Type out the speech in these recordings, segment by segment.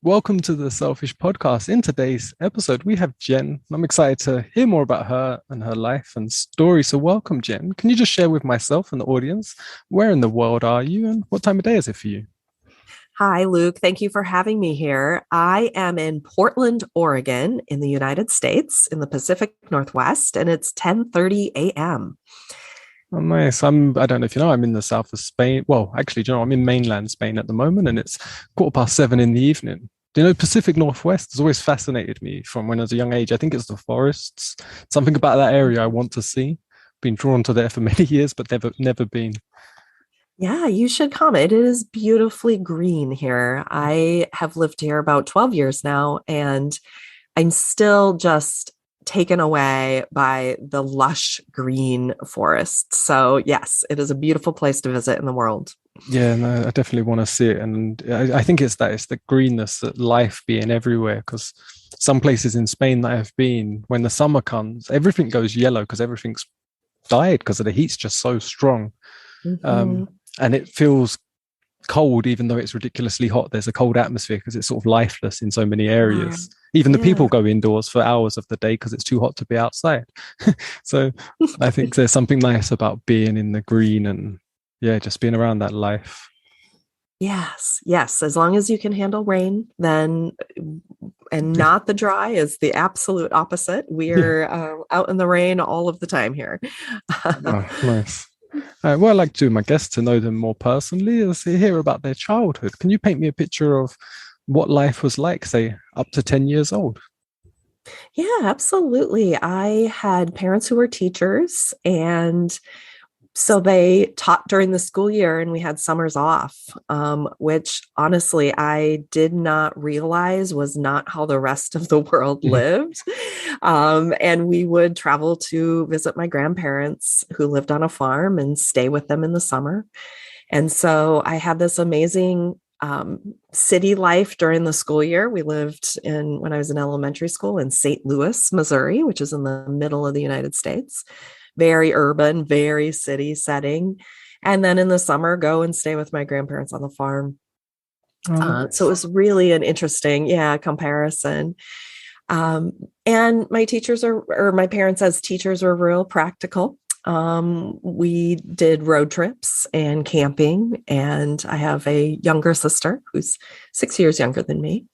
Welcome to the Selfish Podcast. In today's episode, we have Jen. I'm excited to hear more about her and her life and story. So, welcome, Jen. Can you just share with myself and the audience where in the world are you and what time of day is it for you? Hi, Luke. Thank you for having me here. I am in Portland, Oregon, in the United States, in the Pacific Northwest, and it's 10:30 a.m. Oh, nice. I don't know if you know, I'm in the south of Spain. Well, actually, do you know, I'm in mainland Spain at the moment and it's 7:15 in the evening. Do you know, Pacific Northwest has always fascinated me from when I was a young age. I think it's the forests, something about that area I want to see. Been drawn to there for many years, but never been. Yeah, you should come. It is beautifully green here. I have lived here about 12 years now, and I'm still just taken away by the lush green forests. So, yes, it is a beautiful place to visit in the world. Yeah, no, I definitely want to see it. And I think it's the greenness, that life being everywhere. Because some places in Spain that I've been, when the summer comes, everything goes yellow because everything's died because of the heat's just so strong. Mhm. Um, and it feels cold, even though it's ridiculously hot. There's a cold atmosphere because it's sort of lifeless in so many Yeah, areas. Even the people yeah. go indoors for hours of the day because it's too hot to be outside. So I think there's something nice about being in the green and yeah, just being around that life. Yes, yes. As long as you can handle rain, then and not the dry is the absolute opposite. Yeah. We're out in the rain all of the time here. Oh, nice. What I like to do my guests to know them more personally is to hear about their childhood. Can you paint me a picture of what life was like, say, up to 10 years old? Yeah, absolutely. I had parents who were teachers, and so they taught during the school year and we had summers off, which honestly I did not realize was not how the rest of the world lived. And we would travel to visit my grandparents who lived on a farm and stay with them in the summer. And so I had this amazing city life during the school year. We lived when I was in elementary school in St. Louis, Missouri, which is in the middle of the United States. Very urban, very city setting. And then in the summer, go and stay with my grandparents on the farm. Oh, So it nice. was really an interesting, comparison. Um, and my teachers or my parents as teachers were real practical. We did road trips and camping, and I have a younger sister who's 6 years younger than me.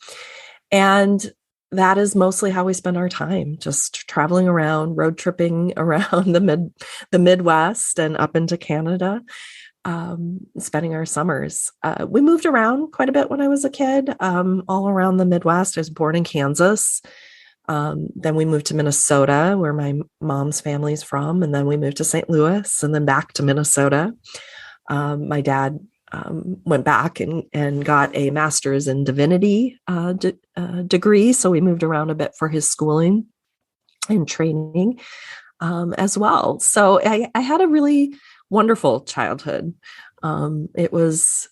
And that is mostly how we spend our time, just traveling around, road tripping around the Midwest and up into Canada, spending our summers. We moved around quite a bit when I was a kid, all around the Midwest. I was born in Kansas. Then we moved to Minnesota, where my mom's family's from, and then we moved to St. Louis, and then back to Minnesota. My dad went back and got a master's in divinity degree. So we moved around a bit for his schooling and training as well. So I had a really wonderful childhood. It was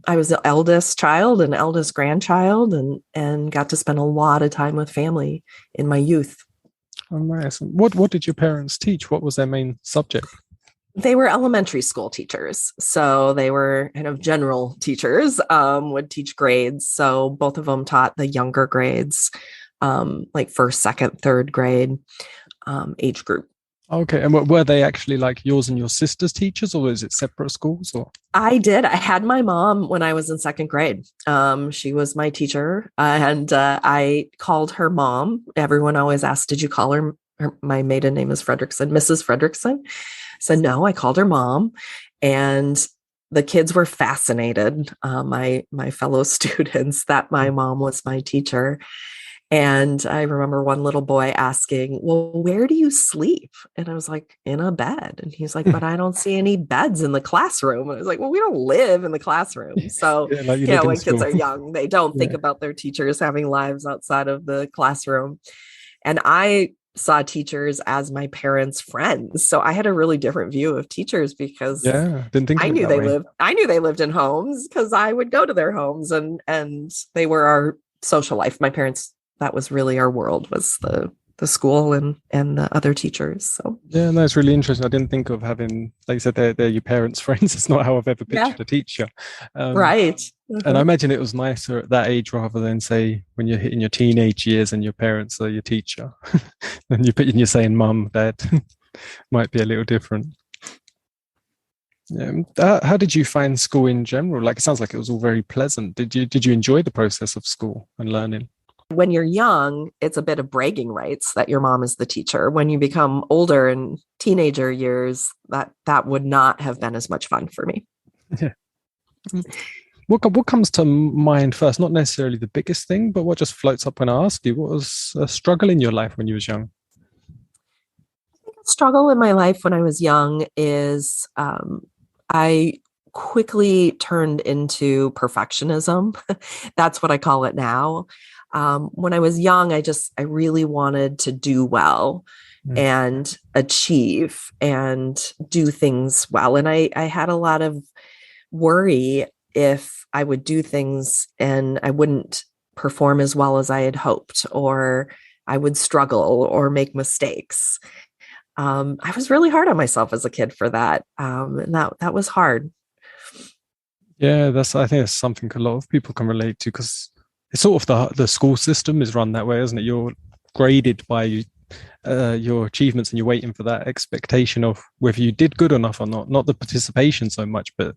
I was the eldest child and eldest grandchild, and got to spend a lot of time with family in my youth. Oh, nice. What did your parents teach? What was their main subject? They were elementary school teachers. So they were kind of general teachers, would teach grades. So both of them taught the younger grades, like first, second, third grade age group. Okay, and were they actually like yours and your sister's teachers, or is it separate schools? Or I did. I had my mom when I was in second grade. She was my teacher, and I called her mom. Everyone always asked, "Did you call her?" My maiden name is Fredrickson, Mrs. Fredrickson. So no, I called her mom, and the kids were fascinated. My fellow students that my mom was my teacher. And I remember one little boy asking, "Well, where do you sleep?" And I was like, "In a bed." And he's like, "But I don't see any beds in the classroom." And I was like, "Well, we don't live in the classroom." So, yeah, like you live in when kids school. are young, they don't think Yeah. about their teachers having lives outside of the classroom. And I saw teachers as my parents' friends. So I had a really different view of teachers because Yeah, didn't think of it that way. I knew they lived in homes because I would go to their homes, and they were our social life. My parents, that was really our world, was the school and the other teachers. So Yeah, no, it's really interesting. I didn't think of having, like you said, they're your parents' friends. It's not how I've ever yeah, pictured a teacher. Um, right. and I Uh-huh. imagine it was nicer at that age rather than say when you're hitting your teenage years and your parents are your teacher. And you're saying mum, dad, might be a little different. Yeah. How did you find school in general? Like, it sounds like it was all very pleasant. Did you enjoy the process of school and learning? When you're young, it's a bit of bragging rights that your mom is the teacher. When you become older in teenager years, that would not have been as much fun for me. Yeah. What comes to mind first? Not necessarily the biggest thing, but what just floats up when I ask you? What was a struggle in your life when you was young? Struggle in my life when I was young is I quickly turned into perfectionism. That's what I call it now. When I was young, I really wanted to do well Mm. and achieve and do things well. And I had a lot of worry if I would do things and I wouldn't perform as well as I had hoped, or I would struggle or make mistakes. I was really hard on myself as a kid for that. And that was hard. Yeah, I think it's something a lot of people can relate to because it's sort of the school system is run that way, isn't it? You're graded by your achievements and you're waiting for that expectation of whether you did good enough or not the participation so much, but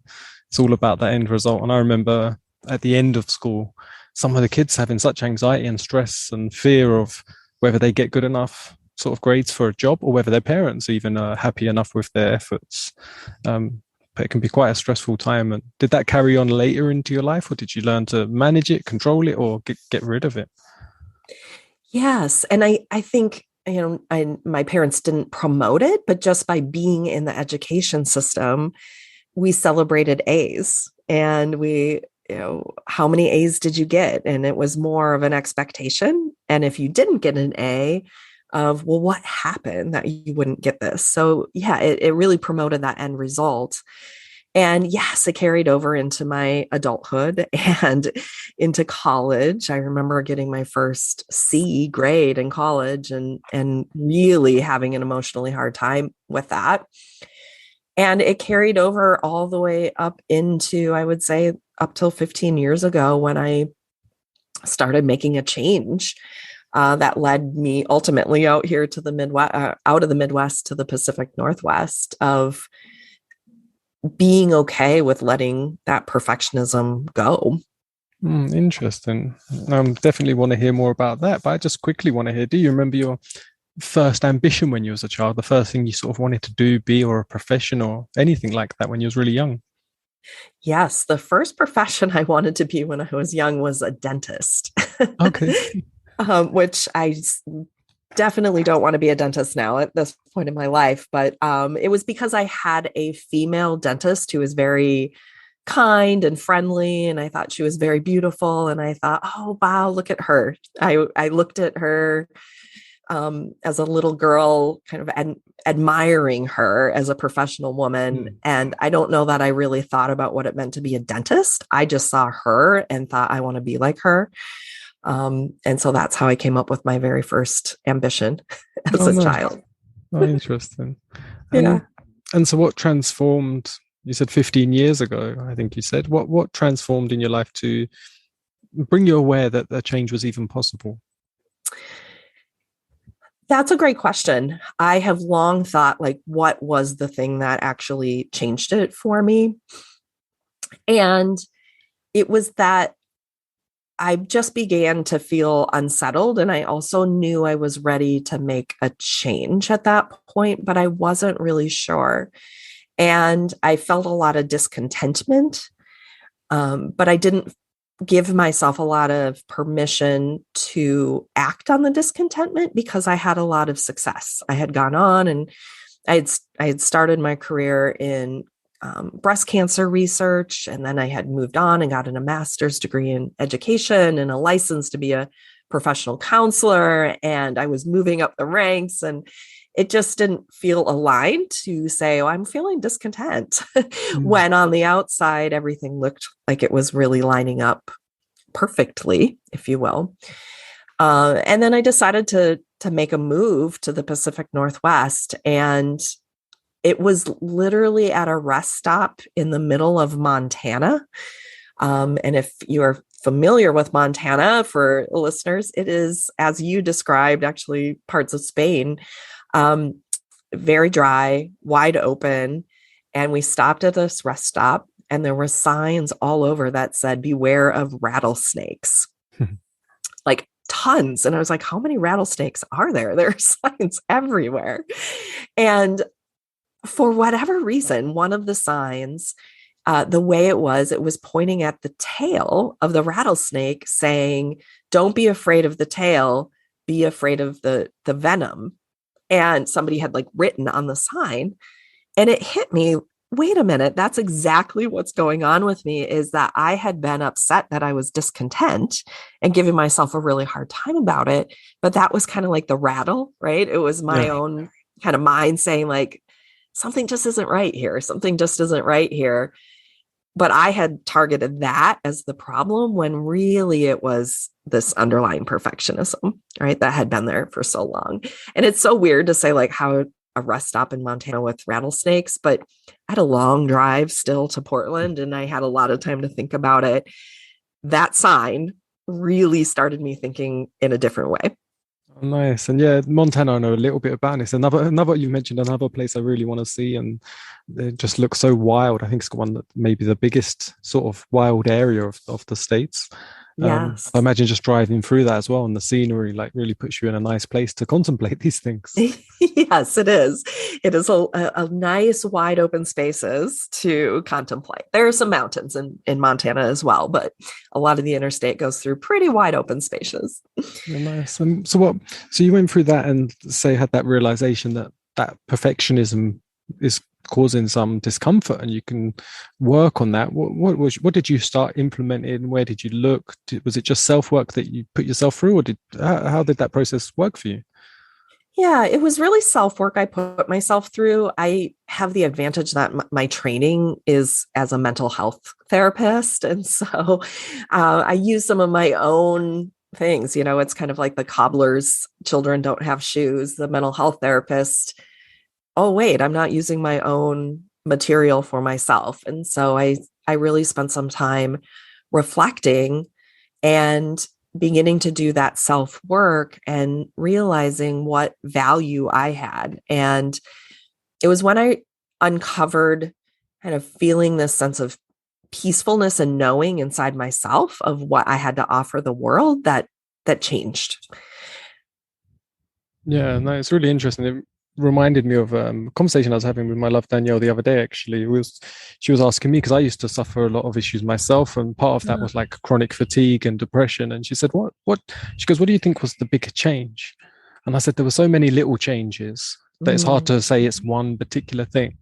it's all about that end result. And I remember at the end of school, some of the kids having such anxiety and stress and fear of whether they get good enough sort of grades for a job or whether their parents even are happy enough with their efforts. But it can be quite a stressful time. And did that carry on later into your life, or did you learn to manage it, control it, or get rid of it? Yes. And I think, my parents didn't promote it, but just by being in the education system, we celebrated A's and how many A's did you get? And it was more of an expectation. And if you didn't get an A, of, well, what happened that you wouldn't get this? So yeah, it really promoted that end result. And yes, it carried over into my adulthood and into college. I remember getting my first C grade in college and really having an emotionally hard time with that. And it carried over all the way up into, I would say, up till 15 years ago when I started making a change that led me ultimately out here to the Midwest, out of the Midwest to the Pacific Northwest, of being okay with letting that perfectionism go. Interesting. Definitely want to hear more about that, but I just quickly want to hear, do you remember your first ambition when you was a child, the first thing you sort of wanted to do, be, or a profession or anything like that when you was really young? Yes, the first profession I wanted to be when I was young was a dentist, Okay. which I definitely don't want to be a dentist now at this point in my life. But it was because I had a female dentist who was very kind and friendly, and I thought she was very beautiful. And I thought, oh wow, look at her. I looked at her as a little girl, kind of admiring her as a professional woman. Mm. And I don't know that I really thought about what it meant to be a dentist. I just saw her and thought, I want to be like her. And so that's how I came up with my very first ambition as Oh, a no. child. Oh, interesting. Yeah. And so what transformed, you said 15 years ago, I think you said, what transformed in your life to bring you aware that a change was even possible? That's a great question. I have long thought, like, what was the thing that actually changed it for me? And it was that I just began to feel unsettled. And I also knew I was ready to make a change at that point, but I wasn't really sure. And I felt a lot of discontentment, but I didn't give myself a lot of permission to act on the discontentment because I had a lot of success. I had gone on and I had started my career in breast cancer research, and then I had moved on and gotten a master's degree in education and a license to be a professional counselor. And I was moving up the ranks, and it just didn't feel aligned to say, oh, I'm feeling discontent Mm. when on the outside, everything looked like it was really lining up perfectly, if you will. And then I decided to to make a move to the Pacific Northwest. And it was literally at a rest stop in the middle of Montana. And if you're familiar with Montana, for listeners, it is, as you described, actually parts of Spain, very dry, wide open. And we stopped at this rest stop, and there were signs all over that said, "Beware of rattlesnakes." Like tons. And I was like, how many rattlesnakes are there? There are signs everywhere. And for whatever reason, one of the signs, the way it was pointing at the tail of the rattlesnake saying, "Don't be afraid of the tail, be afraid of the venom." And somebody had like written on the sign, and it hit me. Wait a minute, that's exactly what's going on with me, is that I had been upset that I was discontent and giving myself a really hard time about it. But that was kind of like the rattle, right? It was my own kind of mind saying like, something just isn't right here. Something just isn't right here. But I had targeted that as the problem when really it was this underlying perfectionism, right? That had been there for so long. And it's so weird to say like how a rest stop in Montana with rattlesnakes, but I had a long drive still to Portland and I had a lot of time to think about it. That sign really started me thinking in a different way. Oh, nice. And yeah, Montana, I know a little bit about. It's another you mentioned another place I really want to see, and it just looks so wild. I think it's one that maybe the biggest sort of wild area of the States. Yes. I imagine just driving through that as well, and the scenery like really puts you in a nice place to contemplate these things. Yes, it is. It is a nice wide open spaces to contemplate. There are some mountains in Montana as well, but a lot of the interstate goes through pretty wide open spaces. Yeah, nice. So you went through that and say had that realization that perfectionism is causing some discomfort and you can work on that. What did you start implementing? Where did you look? Was it just self-work that you put yourself through, or how did that process work for you? Yeah, it was really self-work I put myself through. I have the advantage that my training is as a mental health therapist. And so I use some of my own things. You know, it's kind of like the cobbler's children don't have shoes, the mental health therapist. Oh, wait, I'm not using my own material for myself. And so I really spent some time reflecting and beginning to do that self-work and realizing what value I had. And it was when I uncovered kind of feeling this sense of peacefulness and knowing inside myself of what I had to offer the world that changed. Yeah, no, it's really interesting. It reminded me of a conversation I was having with my love Danielle the other day. Actually, she was asking me because I used to suffer a lot of issues myself, and part of that was like chronic fatigue and depression. And she said, "What?" She goes, "What do you think was the big change?" And I said, "There were so many little changes that it's hard to say it's one particular thing."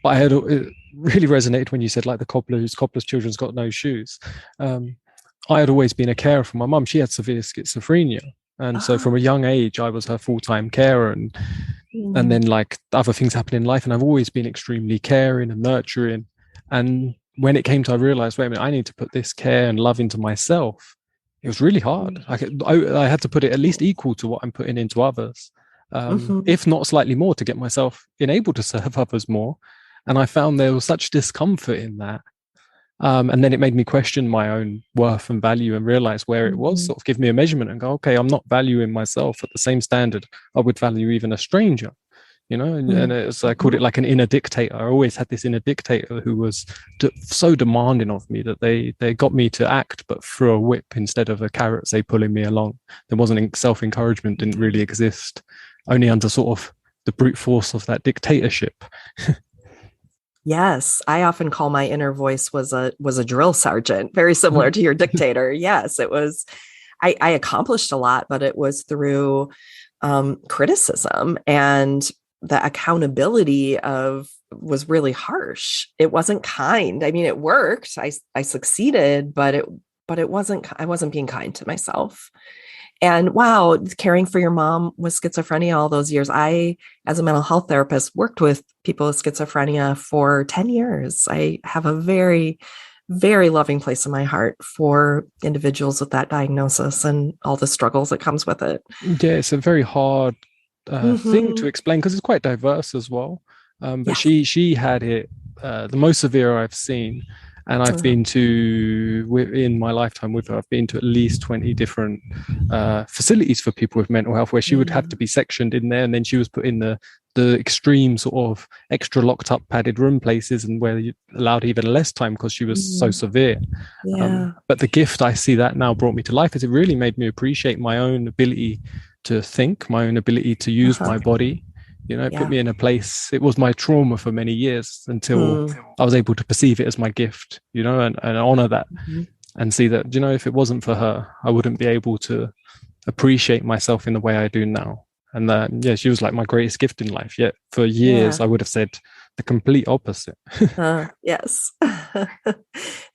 But it really resonated when you said like the cobbler's children's got no shoes. I had always been a carer for my mum. She had severe schizophrenia. And so from a young age, I was her full-time carer, and then like other things happen in life. And I've always been extremely caring and nurturing. And when it came to, I realized, wait a minute, I need to put this care and love into myself. It was really hard. I had to put it at least equal to what I'm putting into others, if not slightly more, to get myself enabled to serve others more. And I found there was such discomfort in that. And then it made me question my own worth and value and realize where it was, sort of give me a measurement and go, okay, I'm not valuing myself at the same standard I would value even a stranger, you know? And it's, I called it like an inner dictator. I always had this inner dictator who was so demanding of me that they got me to act, but through a whip instead of a carrot, say, pulling me along. There wasn't self-encouragement, didn't really exist, only under sort of the brute force of that dictatorship. Yes, I often call my inner voice was a drill sergeant, very similar to your dictator. Yes, it was. I accomplished a lot, but it was through criticism, and the accountability was really harsh. It wasn't kind. I mean, it worked. I succeeded, but it wasn't. I wasn't being kind to myself. And wow, caring for your mom with schizophrenia all those years. I, as a mental health therapist, worked with people with schizophrenia for 10 years. I have a very, very loving place in my heart for individuals with that diagnosis and all the struggles that comes with it. Yeah, it's a very hard thing to Mm-hmm. explain because it's quite diverse as well. But Yes. she had it the most severe I've seen, and I've been to in my lifetime with her. I've been to at least 20 different facilities for people with mental health, where she would have to be sectioned in there, and then she was put in the extreme sort of extra locked up padded room places, and where you allowed even less time because she was so severe. Yeah. But the gift I see that now brought me to life is it really made me appreciate my own ability to think, my own ability to use my body. You know, it put Yeah. me in a place. It was my trauma for many years until I was able to perceive it as my gift, you know, and honor that and see that, you know, if it wasn't for her, I wouldn't be able to appreciate myself in the way I do now. And that, yeah, she was like my greatest gift in life. Yet for years, Yeah. I would have said the complete opposite. Yes.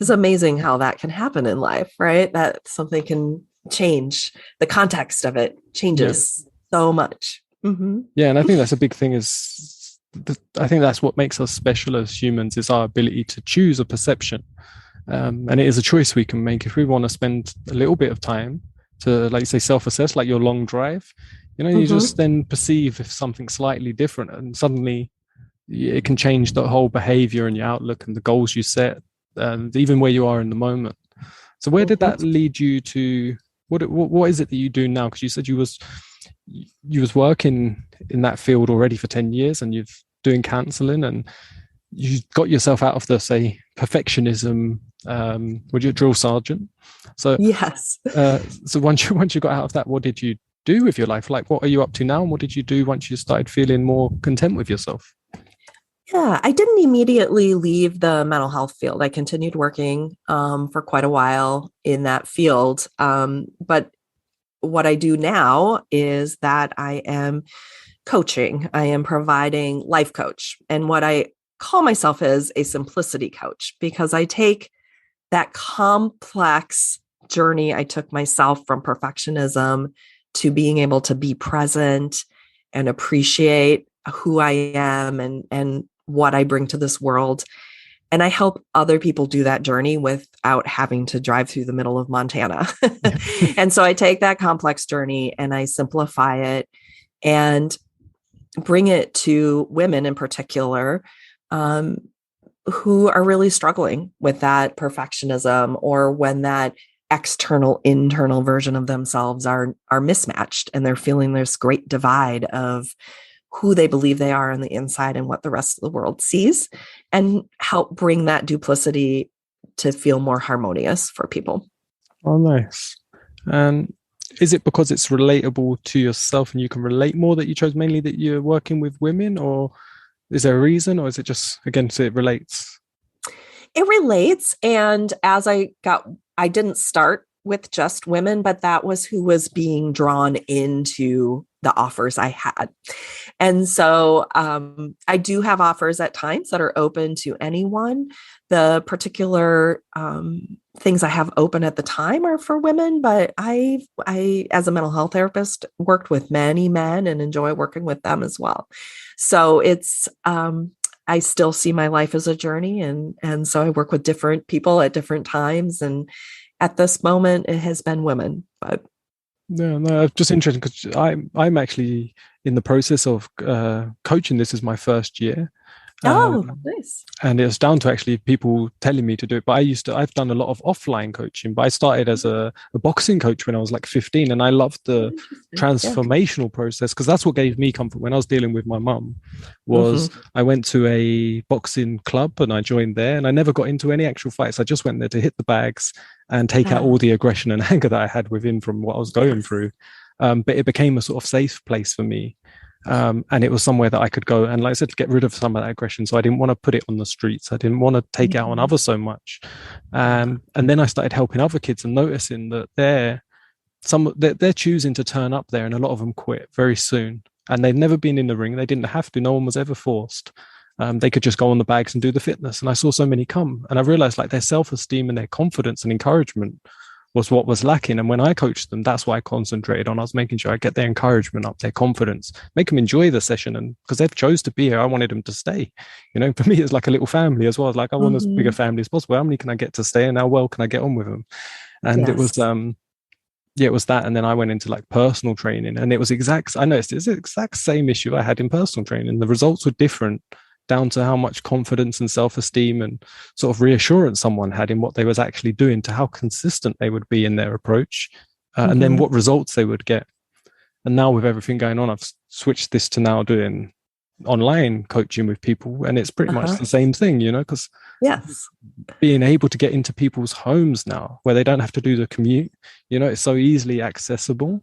It's amazing how that can happen in life, right? That something can change. The context of it Yeah. changes so much. Mm-hmm. Yeah. And I think that's a big thing I think that's what makes us special as humans is our ability to choose a perception. And it is a choice we can make if we want to spend a little bit of time to, like you say, self-assess, like your long drive. You know, you just then perceive if something's slightly different, and suddenly it can change the whole behavior and your outlook and the goals you set, and even where you are in the moment. So, where did that lead you to? What is it that you do now? Because you said you was working in that field already for 10 years, and you're doing counseling, and you got yourself out of the, say, perfectionism. Would you a drill sergeant? So Yes. so once you got out of that, what did you do with your life? Like, what are you up to now, and what did you do once you started feeling more content with yourself? Yeah, I didn't immediately leave the mental health field. I continued working for quite a while in that field. But what I do now is that I am coaching. I am providing life coach. And what I call myself is a simplicity coach, because I take that complex journey I took myself from perfectionism to being able to be present and appreciate who I am and what I bring to this world. And I help other people do that journey without having to drive through the middle of Montana. And so I take that complex journey and I simplify it and bring it to women in particular, who are really struggling with that perfectionism, or when that external internal version of themselves are mismatched and they're feeling this great divide of who they believe they are on the inside and what the rest of the world sees, and help bring that duplicity to feel more harmonious for people. Oh, nice. And is it because it's relatable to yourself and you can relate more that you chose mainly that you're working with women, or is there a reason, or is it just, again, so it relates? It relates. And I didn't start with just women, but that was who was being drawn into the offers I had. And so I do have offers at times that are open to anyone. The particular things I have open at the time are for women, but I, as a mental health therapist, worked with many men and enjoy working with them as well. So it's, I still see my life as a journey. And so I work with different people at different times. And at this moment, it has been women, but No, it's just interesting because I'm actually in the process of coaching. This is my first year. Nice. And it's down to actually people telling me to do it. But I've done a lot of offline coaching, but I started as a boxing coach when I was like 15. And I loved the transformational process, because that's what gave me comfort when I was dealing with my mum. I went to a boxing club and I joined there, and I never got into any actual fights. I just went there to hit the bags and take out all the aggression and anger that I had within from what I was going through. But it became a sort of safe place for me. And it was somewhere that I could go and, like I said, to get rid of some of that aggression. So I didn't want to put it on the streets. I didn't want to take it out on others so much. And then I started helping other kids and noticing that they're choosing to turn up there, and a lot of them quit very soon. And they've never been in the ring. They didn't have to. No one was ever forced. They could just go on the bags and do the fitness. And I saw so many come, and I realized like their self-esteem and their confidence and encouragement was what was lacking. And when I coached them, that's what I concentrated on. I was making sure I get their encouragement up, their confidence, make them enjoy the session. And because they've chose to be here, I wanted them to stay. For me, it's like a little family as well. It's like, I want as big a family as possible. How many can I get to stay, and how well can I get on with them? And it was, yeah, it was that. And then I went into like personal training, and I noticed it's the exact same issue I had in personal training. The results were different down to how much confidence and self-esteem and sort of reassurance someone had in what they was actually doing, to how consistent they would be in their approach, and then what results they would get. And now with everything going on, I've switched this to now doing online coaching with people, and it's pretty much the same thing, because being able to get into people's homes now where they don't have to do the commute, it's so easily accessible.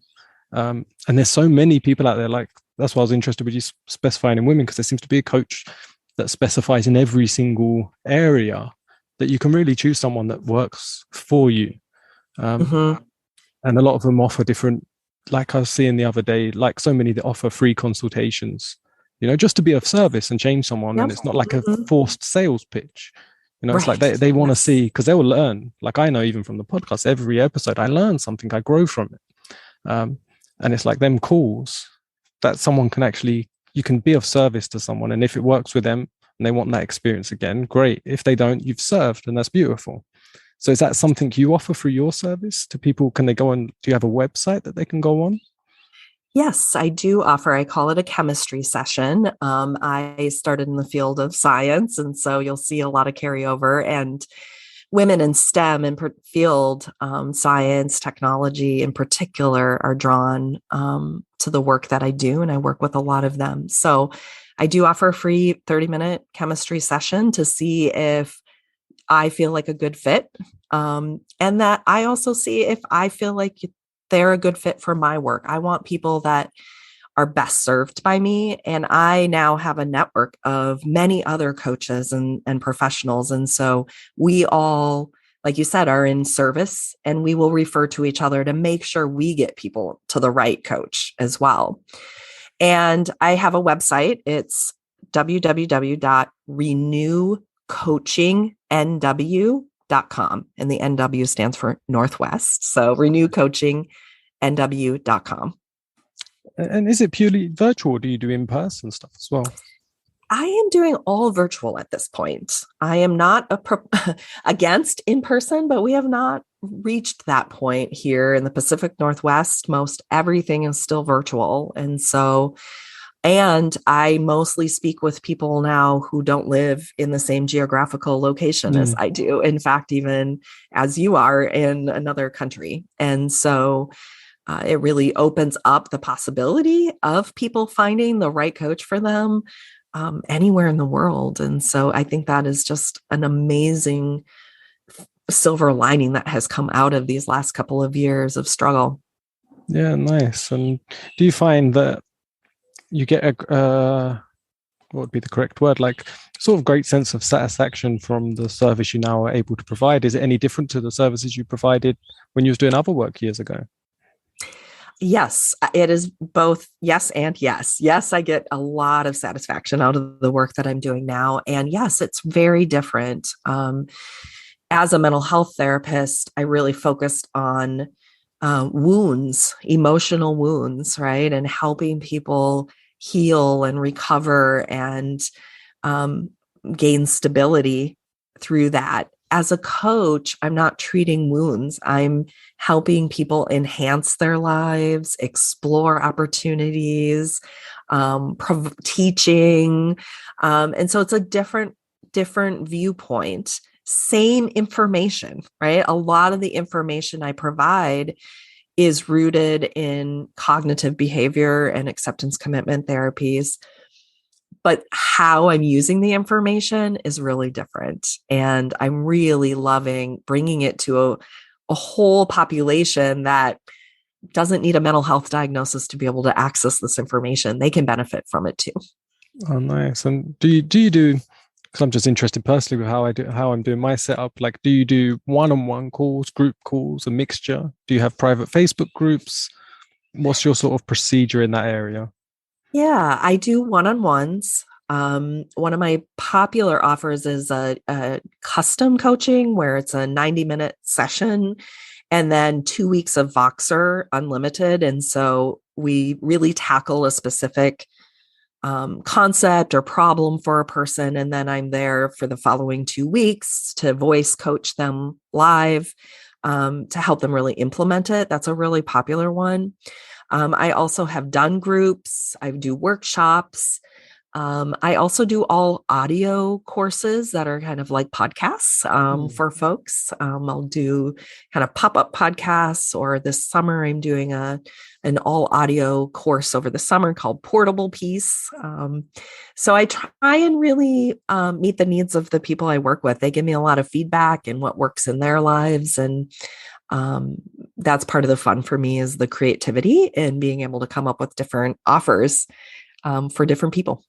And there's so many people out there. Like, that's why I was interested with you specifying in women, because there seems to be a coach that specifies in every single area, that you can really choose someone that works for you. And a lot of them offer different, like I was seeing the other day, like so many that offer free consultations, just to be of service and change someone. And it's not like a forced sales pitch. It's like they want to see, because they will learn. Like, I know even from the podcast, every episode I learn something, I grow from it. And it's like them calls that someone can actually, you can be of service to someone. And if it works with them and they want that experience again, great. If they don't, you've served, and that's beautiful. So is that something you offer through your service to people? Can they go on? Do you have a website that they can go on? Yes, I do offer. I call it a chemistry session. I started in the field of science, and so you'll see a lot of carryover. And women in STEM and field, science, technology in particular, are drawn to the work that I do, and I work with a lot of them. So I do offer a free 30-minute chemistry session to see if I feel like a good fit, and that I also see if I feel like they're a good fit for my work. I want people that are best served by me. And I now have a network of many other coaches and professionals. And so we all, like you said, are in service, and we will refer to each other to make sure we get people to the right coach as well. And I have a website. It's www.renewcoachingnw.com. And the NW stands for Northwest. So renewcoachingnw.com. And is it purely virtual, or do you do in-person stuff as well? I am doing all virtual at this point. I am not against in-person, but we have not reached that point here in the Pacific Northwest. Most everything is still virtual. And I mostly speak with people now who don't live in the same geographical location as I do. In fact, even as you are in another country. And so it really opens up the possibility of people finding the right coach for them anywhere in the world. And so I think that is just an amazing silver lining that has come out of these last couple of years of struggle. Yeah, nice. And do you find that you get what would be the correct word, like sort of great sense of satisfaction from the service you now are able to provide? Is it any different to the services you provided when you was doing other work years ago? Yes, it is both yes and yes. Yes, I get a lot of satisfaction out of the work that I'm doing now. And yes, it's very different. As a mental health therapist, I really focused on wounds, emotional wounds, right? And helping people heal and recover and gain stability through that. As a coach, I'm not treating wounds. I'm helping people enhance their lives, explore opportunities, teaching. And so it's a different viewpoint. Same information, right? A lot of the information I provide is rooted in cognitive behavior and acceptance commitment therapies. But how I'm using the information is really different. And I'm really loving bringing it to a whole population that doesn't need a mental health diagnosis to be able to access this information. They can benefit from it too. Oh, nice. And do you do, because I'm just interested personally with how I'm doing my setup. Like, do you do one-on-one calls, group calls, a mixture? Do you have private Facebook groups? What's your sort of procedure in that area? Yeah, I do one-on-ones. One of my popular offers is a custom coaching where it's a 90-minute session and then 2 weeks of Voxer Unlimited. And so we really tackle a specific concept or problem for a person. And then I'm there for the following 2 weeks to voice coach them live, to help them really implement it. That's a really popular one. I also have done groups. I do workshops. I also do all audio courses that are kind of like podcasts for folks. I'll do kind of pop-up podcasts, or this summer I'm doing an all audio course over the summer called Portable Peace. So I try and really meet the needs of the people I work with. They give me a lot of feedback and what works in their lives. And that's part of the fun for me, is the creativity and being able to come up with different offers for different people.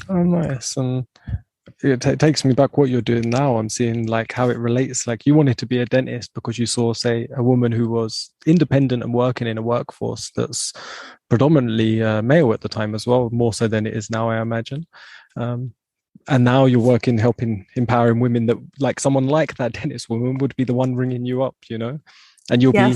Oh, nice. And it takes me back what you're doing now. I'm seeing like how it relates. Like you wanted to be a dentist because you saw, say, a woman who was independent and working in a workforce that's predominantly male at the time as well, more so than it is now, I imagine. And now you're working, helping, empowering women that, like, someone like that dentist woman would be the one ringing you up, you know, and you'll be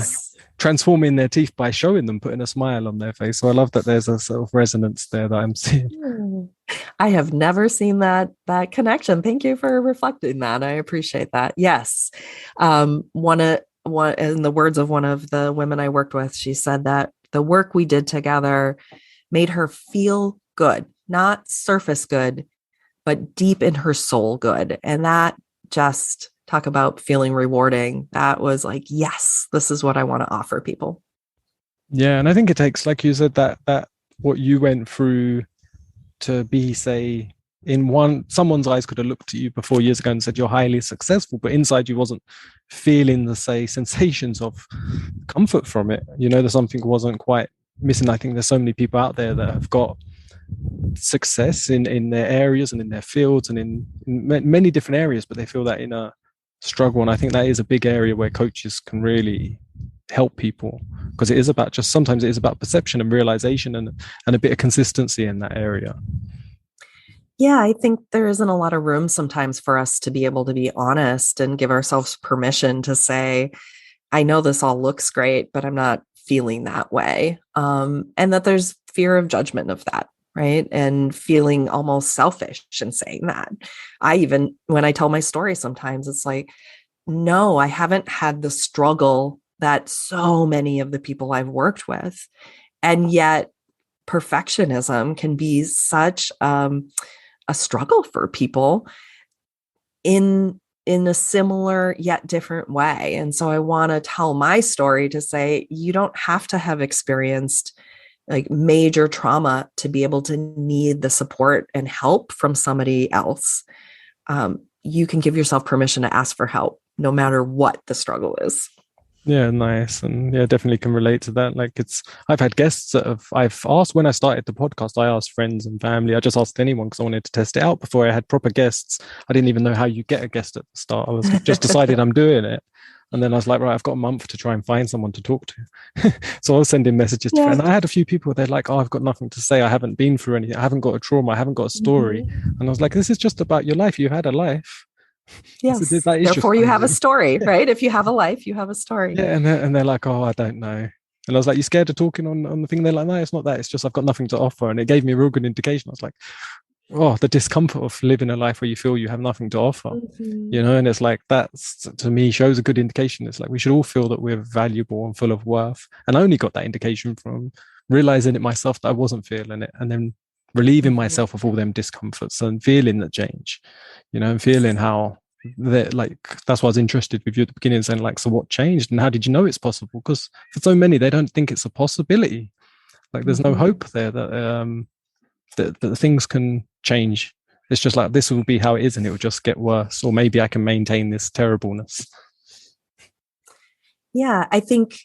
transforming their teeth by showing them, putting a smile on their face. So I love that there's a sort of resonance there that I'm seeing. I have never seen that connection. Thank you for reflecting that. I appreciate that. Yes. One in the words of one of the women I worked with, she said that the work we did together made her feel good, not surface good, but deep in her soul good. And that, just talk about feeling rewarding. That was like, yes, this is what I want to offer people. Yeah. And I think it takes, like you said, that what you went through to be, say, in someone's eyes could have looked at you before years ago and said you're highly successful, but inside you wasn't feeling the, say, sensations of comfort from it. You know, there's something wasn't quite missing. I think there's so many people out there that have got success in their areas and in their fields and in many different areas, but they feel that inner struggle. And I think that is a big area where coaches can really help people, because it is about, just sometimes it is about perception and realization and a bit of consistency in that area. Yeah, I think there isn't a lot of room sometimes for us to be able to be honest and give ourselves permission to say, I know this all looks great, but I'm not feeling that way. And that there's fear of judgment of that, right? And feeling almost selfish in saying that. When I tell my story, sometimes it's like, no, I haven't had the struggle that so many of the people I've worked with. And yet perfectionism can be such a struggle for people in a similar yet different way. And so I want to tell my story to say, you don't have to have experienced like major trauma to be able to need the support and help from somebody else. You can give yourself permission to ask for help, no matter what the struggle is. Yeah, nice. And yeah, definitely can relate to that. Like I've had guests that I've asked when I started the podcast, I asked friends and family. I just asked anyone because I wanted to test it out before I had proper guests. I didn't even know how you get a guest at the start. I was just decided I'm doing it. And then I was like, right, I've got a month to try and find someone to talk to. So I was sending messages to friends. And I had a few people, they're like, oh, I've got nothing to say. I haven't been through anything. I haven't got a trauma. I haven't got a story. And I was like, this is just about your life. You had a life. Yes. Therefore, you have a story, right? If you have a life, you have a story. Yeah. And they're like, oh, I don't know. And I was like, you scared of talking on the thing? They're like, no, it's not that. It's just I've got nothing to offer. And it gave me a real good indication. I was like, oh, the discomfort of living a life where you feel you have nothing to offer, you know? And it's like, that's, to me, shows a good indication. It's like, we should all feel that we're valuable and full of worth. And I only got that indication from realizing it myself that I wasn't feeling it. And then relieving myself of all them discomforts and feeling the change, you know, and feeling how that, like, that's why I was interested with you at the beginning, saying like, so what changed and how did you know it's possible? Because for so many, they don't think it's a possibility. Like there's no hope there that things can change. It's just like, this will be how it is and it will just get worse, or maybe I can maintain this terribleness. Yeah, I think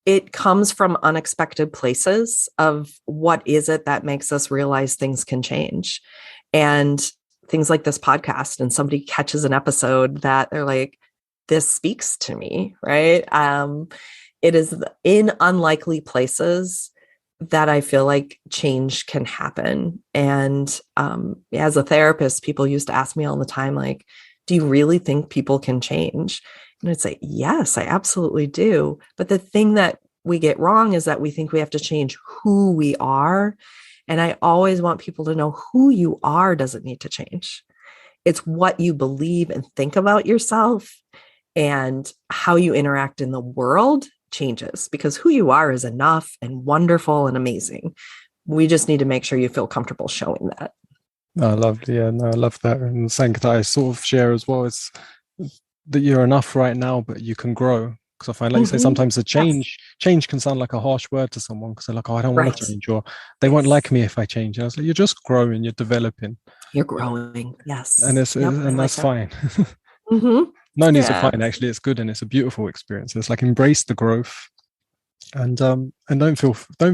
it comes from unexpected places of what is it that makes us realize things can change. And things like this podcast, and somebody catches an episode that they're like, this speaks to me, right? It is in unlikely places that I feel like change can happen. And as a therapist, people used to ask me all the time, like, do you really think people can change? And I'd say, yes, I absolutely do. But the thing that we get wrong is that we think we have to change who we are. And I always want people to know who you are doesn't need to change. It's what you believe and think about yourself, and how you interact in the world changes, because who you are is enough and wonderful and amazing. We just need to make sure you feel comfortable showing that. Oh, lovely. Yeah, no, I love that. And something that I sort of share as well is that you're enough right now, but you can grow. Because I find, like you say, Mhm. sometimes the Yes. change can sound like a harsh word to someone because they're like, "Oh, I don't want Right. to change," or "They won't Yes. like me if I change." And I was like, "You're just growing, you're developing, You're you know, growing. and Yes. it's Yep. I and like that's that. fine." Hmm. No need to Yeah. fine. Actually, it's good and it's a beautiful experience. It's like embrace the growth, and don't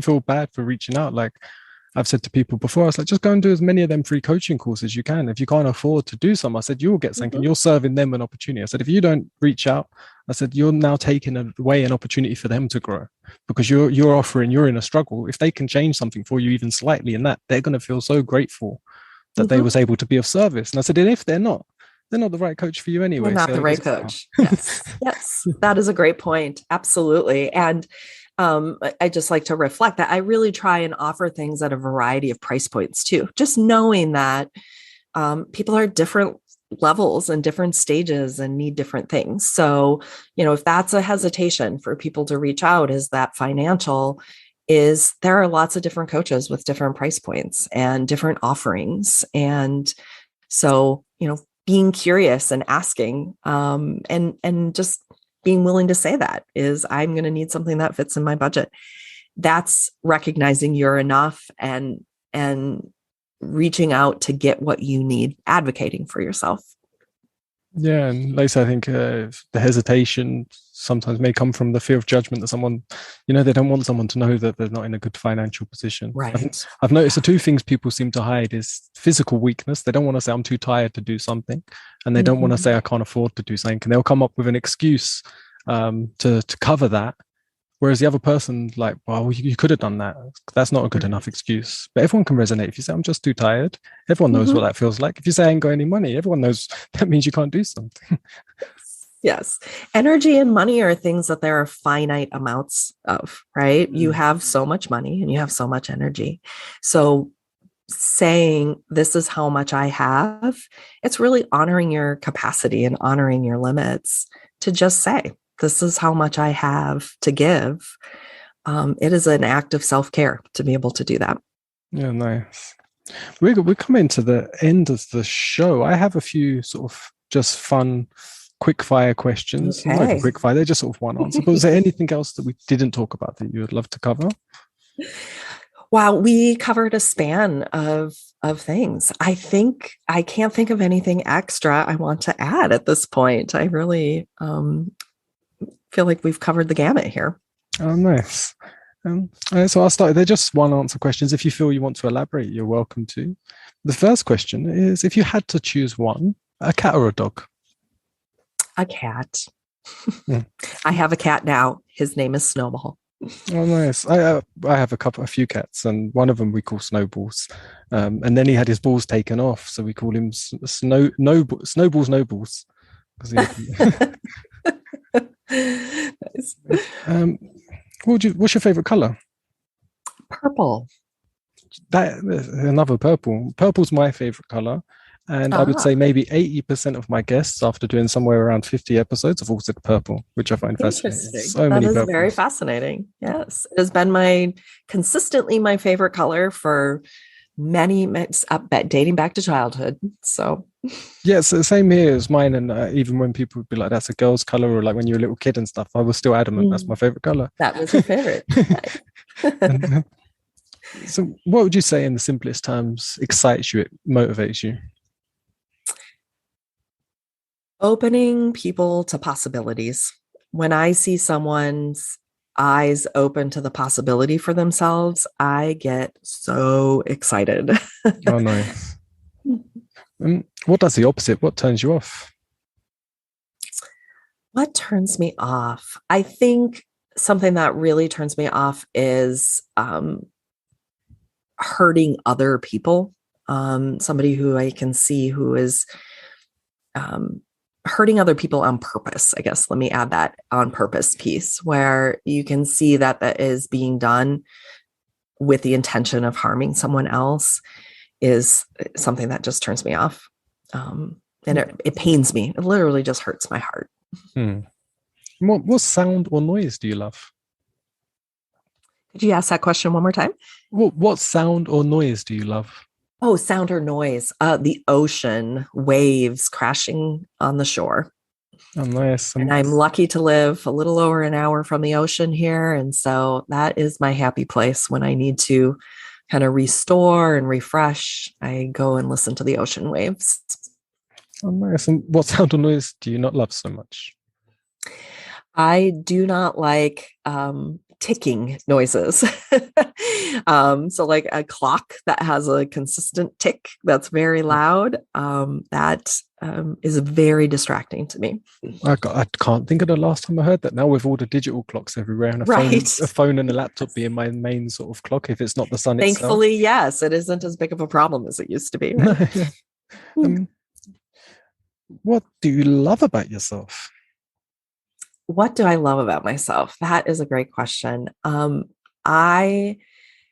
feel bad for reaching out. Like I've said to people before, I was like, just go and do as many of them free coaching courses you can. If you can't afford to do some, I said, you'll get something. Hmm. You're serving them an opportunity. I said, if you don't reach out, I said, you're now taking away an opportunity for them to grow because you're in a struggle. If they can change something for you even slightly in that, they're going to feel so grateful that they Hmm. was able to be of service. And I said, and if they're not the right coach for you You're anyway. not So the it right doesn't matter. coach. Yes. Yes. That is a great point. Absolutely. And I just like to reflect that I really try and offer things at a variety of price points too. Just knowing that people are different levels and different stages and need different things. So, if that's a hesitation for people to reach out, is that financial, is there are lots of different coaches with different price points and different offerings. And so, being curious and asking, and just being willing to say that is, I'm going to need something that fits in my budget. That's recognizing you're enough, and reaching out to get what you need, advocating for yourself. Yeah, and like I said, I think the hesitation sometimes may come from the fear of judgment that someone, they don't want someone to know that they're not in a good financial position. Right. I've noticed Yeah. the two things people seem to hide is physical weakness. They don't want to say I'm too tired to do something, and they don't want to Mm-hmm. say I can't afford to do something. And they'll come up with an excuse to cover that. Whereas the other person, like, well, you could have done that. That's not a good enough Right. excuse. But everyone can resonate. If you say, I'm just too tired, everyone knows what Mm-hmm. that feels like. If you say, I ain't got any money, everyone knows that means you can't do something. Yes. Energy and money are things that there are finite amounts of, right? You Mm. have so much money and you have so much energy. So saying this is how much I have, it's really honoring your capacity and honoring your limits to just say, this is how much I have to give. It is an act of self care to be able to do that. Yeah, nice. We're coming to the end of the show. I have a few sort of just fun, quick fire questions. Not even Okay. quick fire, they're just sort of one answer. But was there anything else that we didn't talk about that you would love to cover? Wow, we covered a span of things. I can't think of anything extra I want to add at this point. I really feel like we've covered the gamut here. Oh, nice. So I'll start. They're just one answer questions. If you feel you want to elaborate, you're welcome to. The first question is if you had to choose one, a cat or a dog? A cat. Mm. I have a cat now. His name is Snowball. Oh, nice. I have a few cats, and one of them we call Snowballs. And then he had his balls taken off, so we call him Snowballs Nobles. 'Cause Nice. um, what's your favorite color? Purple. That another purple. Purple's my favorite color. And I would Ah, say maybe 80% of my guests, after doing somewhere around 50 episodes, have all said purple, which I find fascinating. interesting. So That many is very purples. fascinating. Yes. It has been consistently my favorite color for many, dating back to childhood. So, Yeah, it's the same here as mine. And even when people would be like, that's a girl's color, or like when you're a little kid and stuff, I was still adamant that's my favorite color. that was your favorite. And so, what would you say in the simplest terms excites you, it motivates you? Opening people to possibilities. When I see someone's eyes open to the possibility for themselves, I get so excited. Oh, nice. What does the opposite? What turns you off? What turns me off? I think something that really turns me off is hurting other people. Somebody who I can see who is um, hurting other people on purpose. I guess let me add that on purpose piece where you can see that that is being done with the intention of harming someone else is something that just turns me off. And it pains me. It literally just hurts my heart. What sound or noise do you love? Did you ask that question one more time? What sound or noise do you love? Oh, sound or noise. The ocean, waves crashing on the shore. Oh, nice. And I'm lucky to live a little over an hour from the ocean here. And so that is my happy place when I need to kind of restore and refresh. I go and listen to the ocean waves. Oh, nice. And what sound or noise do you not love so much? I do not like ticking noises. So like a clock that has a consistent tick that's very loud, that is very distracting to me. I can't think of the last time I heard that. Now with all the digital clocks everywhere and Right. a phone and a laptop being my main sort of clock if it's not the sun itself. Thankfully, yes, it isn't as big of a problem as it used to be. Right? Yeah. What do you love about yourself? What do I love about myself? That is a great question. I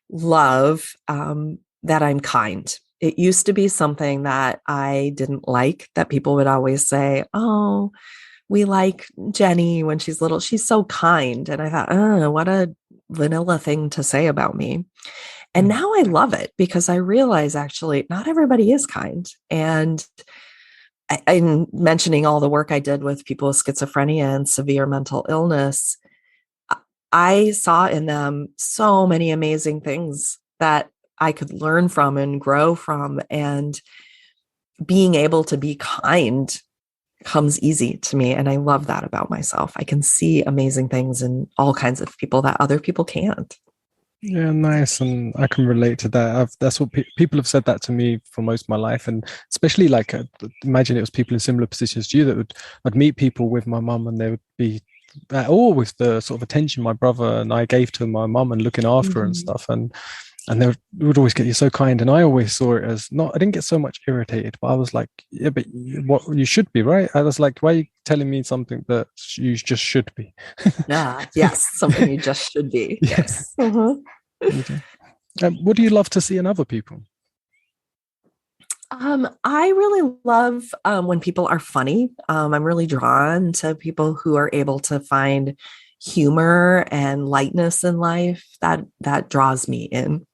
love that I'm kind. It used to be something that I didn't like, that people would always say, oh, we like Jenny when she's little. She's so kind. And I thought, oh, what a vanilla thing to say about me. And now I love it because I realize actually not everybody is kind. And I'm mentioning all the work I did with people with schizophrenia and severe mental illness. I saw in them so many amazing things that I could learn from and grow from. And being able to be kind comes easy to me. And I love that about myself. I can see amazing things in all kinds of people that other people can't. Yeah, nice. And I can relate to that. That's what people have said that to me for most of my life. And especially like, imagine it was people in similar positions to you that I'd meet people with my mum and they would be at all with the sort of attention my brother and I gave to my mum and looking after her and stuff. And they would always get you so kind. And I always saw it as I didn't get so much irritated, but I was like, yeah, but what you should be, right? I was like, why are you telling me something that you just should be? Yes, something you just should be. Yes. Okay. What do you love to see in other people? I really love when people are funny. I'm really drawn to people who are able to find humor and lightness in life. That draws me in.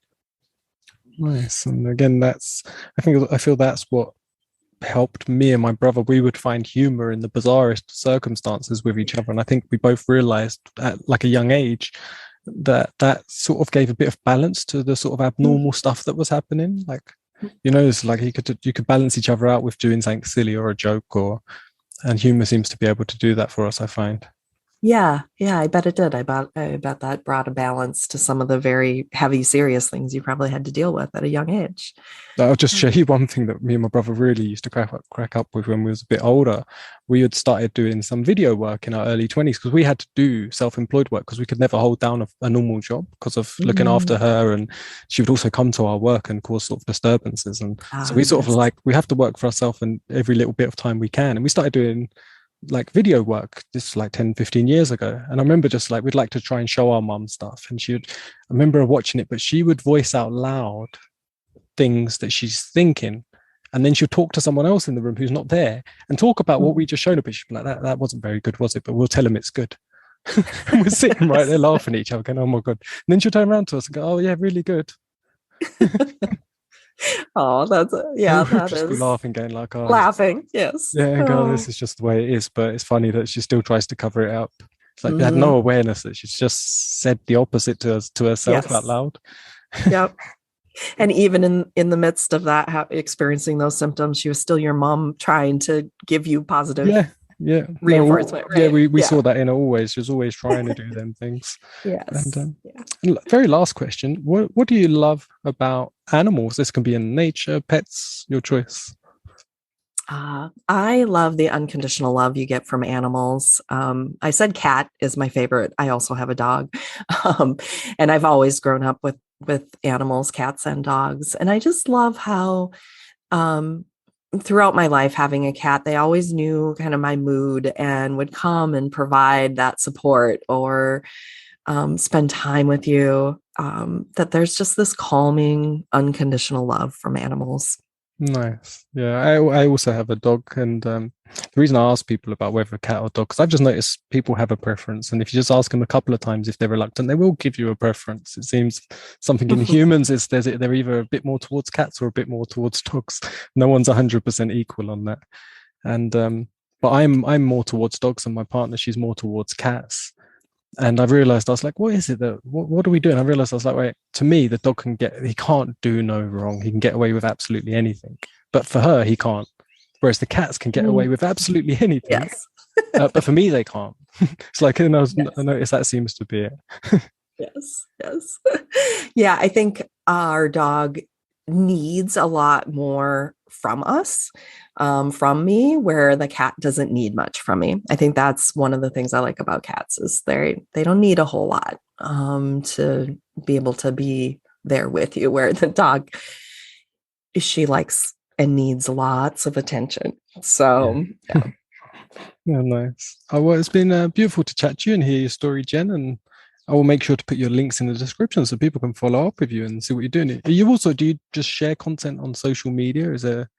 Nice. And again, I feel that's what helped me and my brother. We would find humor in the bizarrest circumstances with each other. And I think we both realized at like a young age that sort of gave a bit of balance to the sort of abnormal stuff that was happening. Like, it's like you could balance each other out with doing something silly or a joke and humor seems to be able to do that for us, I find. Yeah, I bet it did. I bet that brought a balance to some of the very heavy, serious things you probably had to deal with at a young age. I'll just share you one thing that me and my brother really used to crack up with when we was a bit older. We had started doing some video work in our early 20s because we had to do self-employed work because we could never hold down a normal job because of looking after her, and she would also come to our work and cause sort of disturbances. And so we sort of like, we have to work for ourselves and every little bit of time we can. And we started doing like video work this like 10-15 years ago, and I remember just like we'd like to try and show our mum stuff, and I remember her watching it, but she would voice out loud things that she's thinking, and then she'll talk to someone else in the room who's not there and talk about what we just showed her, but she'd be like, that wasn't very good, was it? But we'll tell them it's good. And we're sitting right there laughing at each other going, oh my god. And then she'll turn around to us and go, oh yeah, really good. Oh, that's that just is laughing, going like, oh, laughing. Yes. yeah, God, this is just the way it is. But it's funny that she still tries to cover it up. It's like they had no awareness that she's just said the opposite to herself out loud. Yep. And even in the midst of that, experiencing those symptoms, she was still your mom trying to give you positive reinforcement. Right? Yeah, we saw that in her always. She was always trying to do them things. Yes. And very last question: what do you love about animals? This can be in nature, pets, your choice. I love the unconditional love you get from animals. I said cat is my favorite. I also have a dog, and I've always grown up with animals, cats and dogs, and I just love how throughout my life, having a cat, they always knew kind of my mood and would come and provide that support or spend time with you. That there's just this calming, unconditional love from animals. Nice. Yeah, I also have a dog, and the reason I ask people about whether a cat or dog, because I've just noticed people have a preference, and if you just ask them a couple of times if they're reluctant, they will give you a preference. It seems something in humans is they're either a bit more towards cats or a bit more towards dogs. No one's 100% equal on that, and but I'm more towards dogs, and my partner, she's more towards cats. And I realized, I was like, what is it that what are we doing? I realized, I was like, wait, to me the dog he can't do no wrong, he can get away with absolutely anything, but for her he can't, whereas the cats can get away with absolutely anything. Yes. But for me they can't. It's like, and Yes. I noticed that seems to be it. Yes. Yeah, I think our dog needs a lot more from us, from me, where the cat doesn't need much from me. I think that's one of the things I like about cats is they don't need a whole lot to be able to be there with you, where the dog, she likes and needs lots of attention. So yeah. Yeah, nice. Oh, well, it's been beautiful to chat to you and hear your story, Jen. And I will make sure to put your links in the description so people can follow up with you and see what you're doing. Do you just share content on social media? Is there just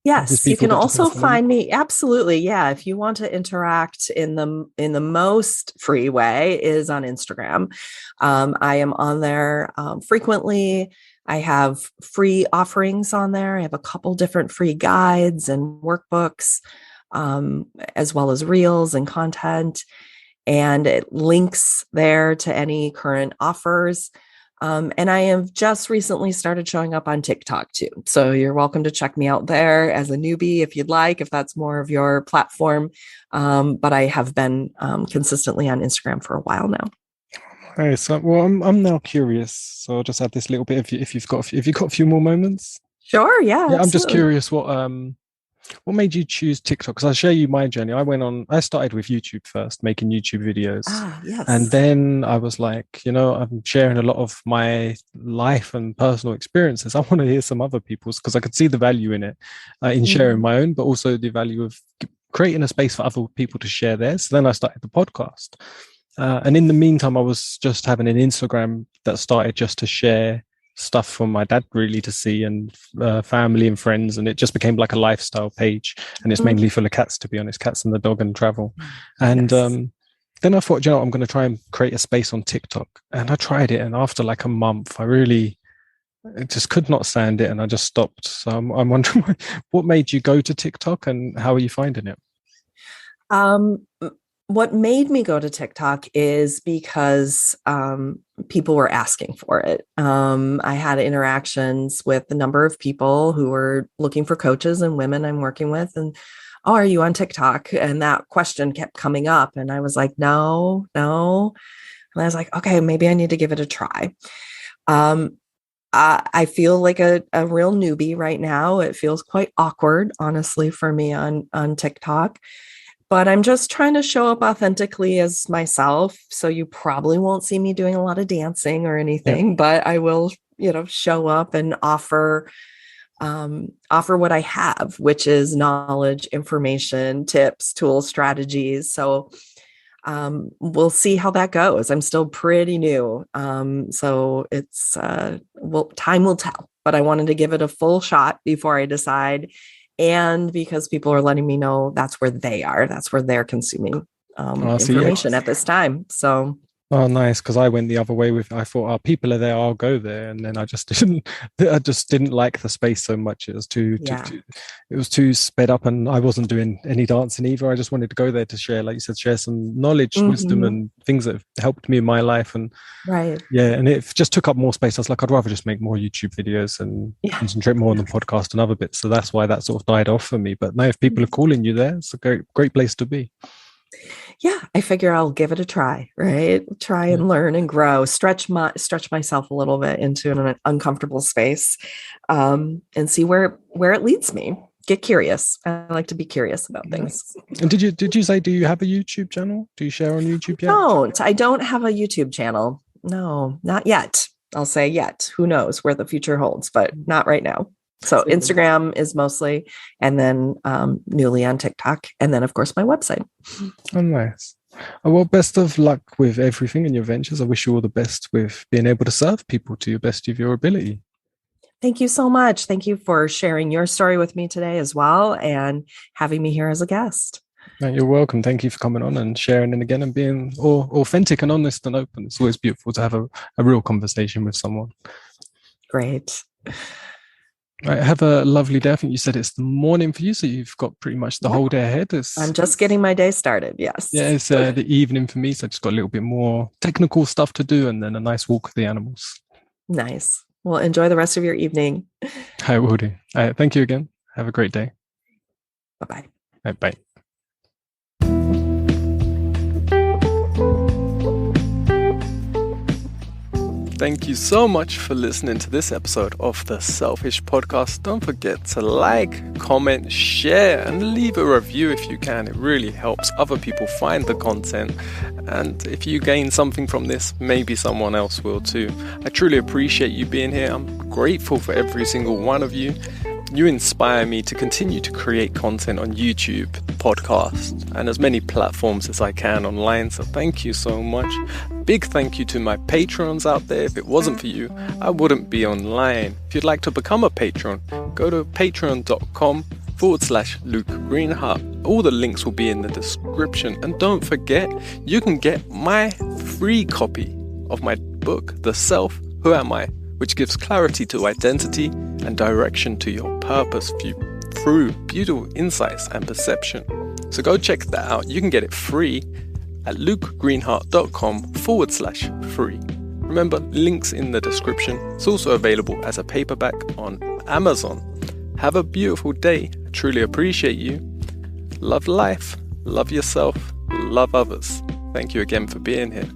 Yes, you people can that just want also to follow you? find me. Absolutely. Yeah. If you want to interact in the most free way is on Instagram. I am on there frequently. I have free offerings on there. I have a couple different free guides and workbooks, as well as reels and content. And it links there to any current offers. And I have just recently started showing up on TikTok too. So you're welcome to check me out there as a newbie if you'd like, if that's more of your platform. But I have been consistently on Instagram for a while now. Hey, so well, I'm now curious. So I'll just add this little bit if you've got a few more moments. Sure. Yeah, Yeah, I'm just absolutely. curious what made you choose TikTok? Because I'll share you my journey. I started with YouTube first, making YouTube videos. Ah, And yes. then I was like, I'm sharing a lot of my life and personal experiences. I want to hear some other people's because I could see the value in it, in sharing Mhm. my own, but also the value of creating a space for other people to share theirs. So then I started the podcast. And in the meantime, I was just having an Instagram that started just to share stuff from my dad really to see and family and friends, and it just became like a lifestyle page, and it's mainly Mhm. full of cats, to be honest, cats and the dog and travel. And Yes. then I thought, I'm going to try and create a space on TikTok, and I tried it, and after like a month I just could not stand it, and I just stopped. So I'm wondering what made you go to TikTok, and how are you finding it? Um, what made me go to TikTok is because people were asking for it. I had interactions with a number of people who were looking for coaches and women I'm working with, and oh, are you on TikTok? And that question kept coming up, and I was like, no, no. And I was like, okay, maybe I need to give it a try. Um, I feel like a real newbie right now. It feels quite awkward, honestly, for me on TikTok, but I'm just trying to show up authentically as myself. So you probably won't see me doing a lot of dancing or Yeah. anything, but I will, show up and offer what I have, which is knowledge, information, tips, tools, strategies. So we'll see how that goes. I'm still pretty new. So it's, well, time will tell, but I wanted to give it a full shot before I decide. And because people are letting me know that's where they are, that's where they're consuming So yeah. information at this time. So Oh, nice. Because I went the other way with. I thought, oh, people are there. I'll go there, and then I just didn't. I just didn't like the space so much. It was yeah. it was too sped up, and I wasn't doing any dancing either. I just wanted to go there to share, like you said, share some knowledge, wisdom, Mhm. and things that have helped me in my life. And Right. yeah, and it just took up more space. I was like, I'd rather just make more YouTube videos and Yeah. concentrate more on the podcast and other bits. So that's why that sort of died off for me. But now, if people are calling you there, it's a great place to be. Yeah, I figure I'll give it a try, right? Try Yeah. and learn and grow, stretch myself a little bit into an uncomfortable space, and see where it leads me. Get curious. I like to be curious about things. Nice. And did you say, do you have a YouTube channel? Do you share on YouTube yet? I don't have a YouTube channel. No, not yet. I'll say yet. Who knows where the future holds, but not right now. So Instagram is mostly, and then newly on TikTok, and then of course my website. Oh, nice. Well, best of luck with everything in your ventures. I wish you all the best with being able to serve people to your best of your ability. Thank you so much. Thank you for sharing your story with me today as well, and having me here as a guest. No, you're welcome. Thank you for coming on and sharing it again and being authentic and honest and open. It's always beautiful to have a real conversation with someone. Great. Right, have a lovely day. I think you said it's the morning for you, so you've got pretty much the whole day ahead. I'm just getting my day started. Yes. Yeah, it's the evening for me, so I just got a little bit more technical stuff to do and then a nice walk with the animals. Nice. Well, enjoy the rest of your evening. I will do. Thank you again. Have a great day. Bye-bye. Bye. Thank you so much for listening to this episode of the Selfish Podcast. Don't forget to like, comment, share, and leave a review if you can. It really helps other people find the content. And if you gain something from this, maybe someone else will too. I truly appreciate you being here. I'm grateful for every single one of you. You inspire me to continue to create content on YouTube, podcasts, and as many platforms as I can online. So thank you so much. Big thank you to my patrons out there. If it wasn't for you, I wouldn't be online. If you'd like to become a patron, go to patreon.com/Luke Greenhart. All the links will be in the description. And don't forget, you can get my free copy of my book, The Self, Who Am I?, which gives clarity to identity and direction to your purpose through beautiful insights and perception. So go check that out. You can get it free at lukegreenhart.com/free. Remember, links in the description. It's also available as a paperback on Amazon. Have a beautiful day. I truly appreciate you. Love life, love yourself, love others. Thank you again for being here.